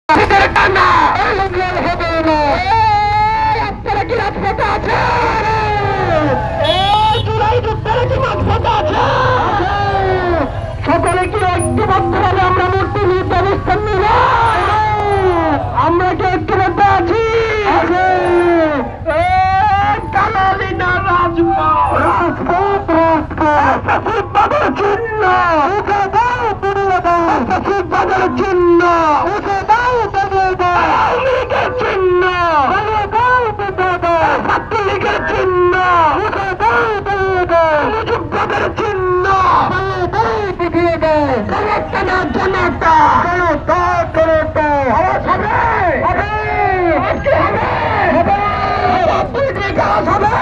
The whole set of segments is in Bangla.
টানা হবে না। আপনারা কি রাজপথে আছেন? জুলাই যুদ্ধের কি মাঝপথে আছে? সকলে কি ঐক্যবদ্ধভাবে আমরা মূর্তি নিয়ে অবস্থান নিব? আমরা কি ঐক্যবদ্ধ আছি? দালালি না রাজপথ, রাজপথ রাজপথ বাজার চিহ্ন উঠে দাও, পুড়িয়ে দাও বাজার চিহ্ন উঠে দাও, বেরিয়ে দাও আওয়ামী লীগের চিহ্ন বেরিয়ে দাও, বেরিয়ে দাও ছাত্রলীগের চিহ্ন উঠে দাও, বেরিয়ে দাও মুজিববাদের চিহ্ন বেরিয়ে দাও, বেরিয়ে দাও জনতা জনতা জনতা আওয়াজ হবে হবে আজকে হবে হবে ছাত্রলীগ আওয়াজ হবে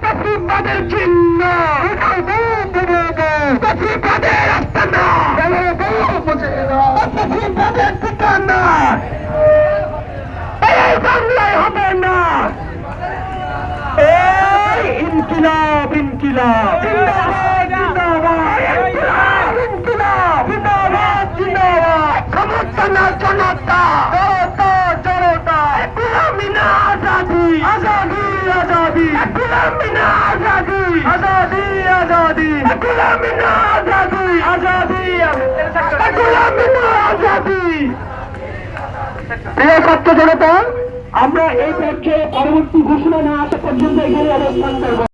ছাত্রীবাদের চিহ্ন ছাত্রীবাদের আস্তানা ছাত্রীবাদের ঠিকানা এই বাংলায় হবে না। এই ইনকিলাব ইনকিলাব জিন্দাবাদ জিন্দাবাদ ইনকিলাব ইনকিলাব জিন্দাবাদ জিন্দাবাদ সমর্থনা জনতা জনতা জনতা গুলামি না আজাদি আজাদি আজাদি গুলামি না আজাদি আজাদি আজাদি গুলামি না আজাদি আজাদি গুলামি না আজাদি। প্রিয় ছাত্র জনতা, আমরা এই পক্ষে পরবর্তী ঘোষণা না আসা পর্যন্ত এখানে অবস্থান করব।